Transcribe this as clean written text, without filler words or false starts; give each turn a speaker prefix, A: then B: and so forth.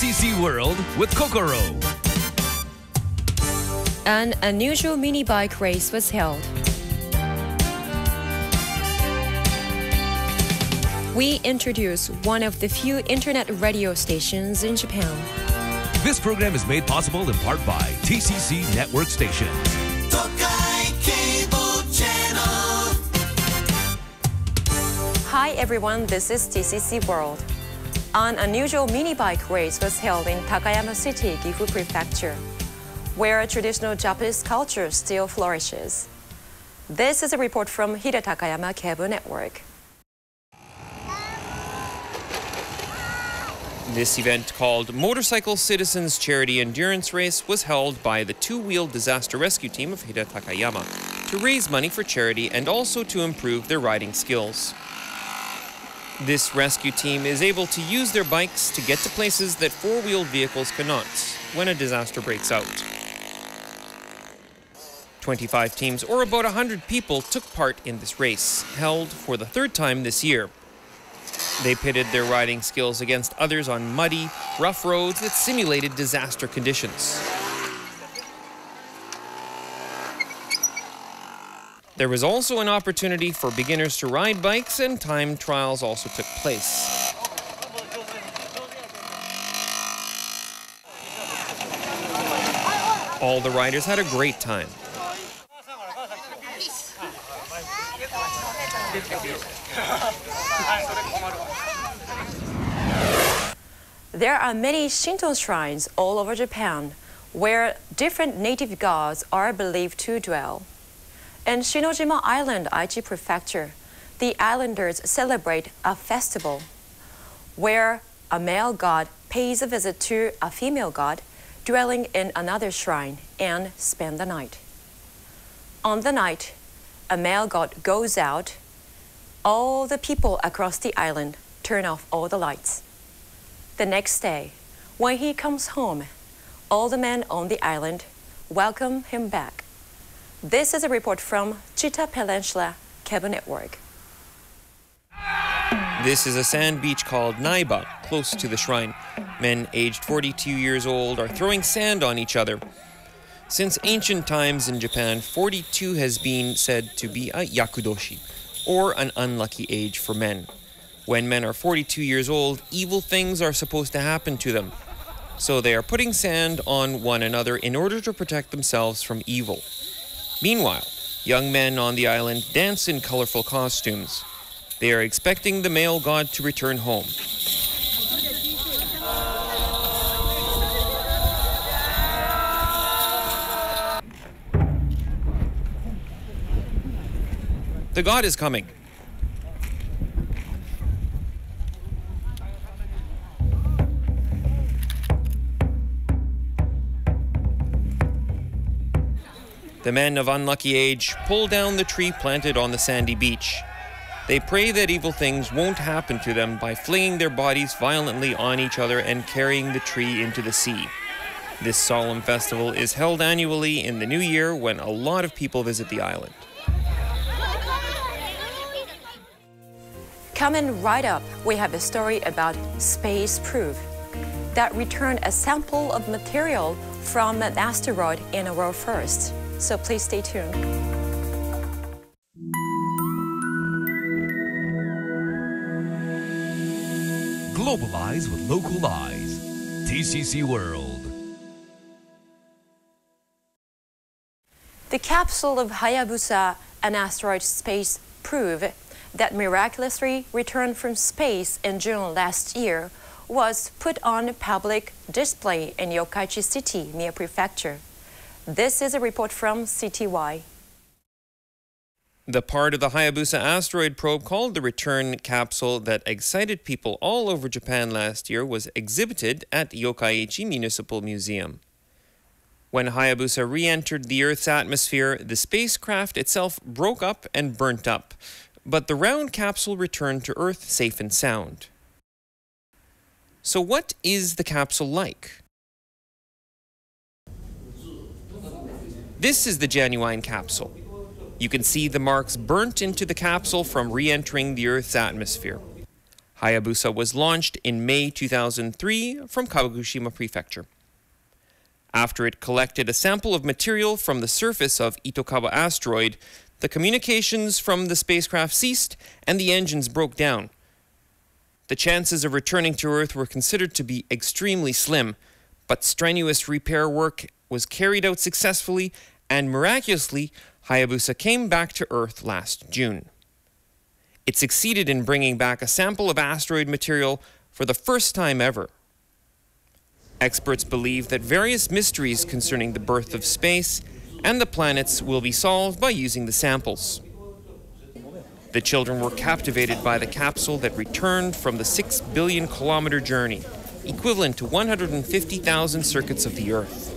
A: TCC World with Kokoro.
B: An unusual mini bike race was held. We introduce one of the few internet radio stations in Japan.
A: This program is made possible in part by TCC Network Stations.
C: Tokai Cable Channel.
B: Hi everyone, this is TCC World. An unusual mini bike race was held in Takayama City, Gifu Prefecture, where traditional Japanese culture still flourishes. This is a report from Takayama Cable Network.
D: This event, called Motorcycle Citizens Charity Endurance Race, was held by the two-wheel disaster rescue team of Takayama to raise money for charity and also to improve their riding skills. This rescue team is able to use their bikes to get to places that four-wheeled vehicles cannot when a disaster breaks out. 25 teams, or about 100 people, took part in this race, held for the third time this year. They pitted their riding skills against others on muddy, rough roads that simulated disaster conditions. There was also an opportunity for beginners to ride bikes, and time trials also took place. All the riders had a great time.
B: There are many Shinto shrines all over Japan where different native gods are believed to dwell. In Shinojima Island, Aichi Prefecture, the islanders celebrate a festival where a male god pays a visit to a female god dwelling in another shrine and spend the night. On the night, a male god goes out. All the people across the island turn off all the lights. The next day, when he comes home, all the men on the island welcome him back. This is a report from Chita Peninsula Cable Network.
D: This is a sand beach called Naiba, close to the shrine. Men aged 42 years old are throwing sand on each other. Since ancient times in Japan, 42 has been said to be a yakudoshi, or an unlucky age for men. When men are 42 years old, evil things are supposed to happen to them. So they are putting sand on one another in order to protect themselves from evil. Meanwhile, young men on the island dance in colorful costumes. They are expecting the male god to return home. The god is coming. The men of unlucky age pull down the tree planted on the sandy beach. They pray that evil things won't happen to them by flinging their bodies violently on each other and carrying the tree into the sea. This solemn festival is held annually in the new year when a lot of people visit the island.
B: Coming right up, we have a story about space proof that returned a sample of material from an asteroid in a world first. So please stay tuned.
A: Globalize with local eyes. TCC World.
B: The capsule of Hayabusa, an asteroid space probe that miraculously returned from space in June last year, was put on public display in Yokkaichi City, Mie Prefecture. This is a report from CTY.
D: The part of the Hayabusa asteroid probe called the return capsule that excited people all over Japan last year was exhibited at Yokkaichi Municipal Museum. When Hayabusa re-entered the Earth's atmosphere, the spacecraft itself broke up and burnt up, but the round capsule returned to Earth safe and sound. So what is the capsule like? This is the genuine capsule. You can see the marks burnt into the capsule from re-entering the Earth's atmosphere. Hayabusa was launched in May 2003 from Kagoshima Prefecture. After it collected a sample of material from the surface of Itokawa Asteroid, the communications from the spacecraft ceased and the engines broke down. The chances of returning to Earth were considered to be extremely slim, but strenuous repair work was carried out successfully, and miraculously, Hayabusa came back to Earth last June. It succeeded in bringing back a sample of asteroid material for the first time ever. Experts believe that various mysteries concerning the birth of space and the planets will be solved by using the samples. The children were captivated by the capsule that returned from the 6 billion kilometer journey, equivalent to 150,000 circuits of the Earth.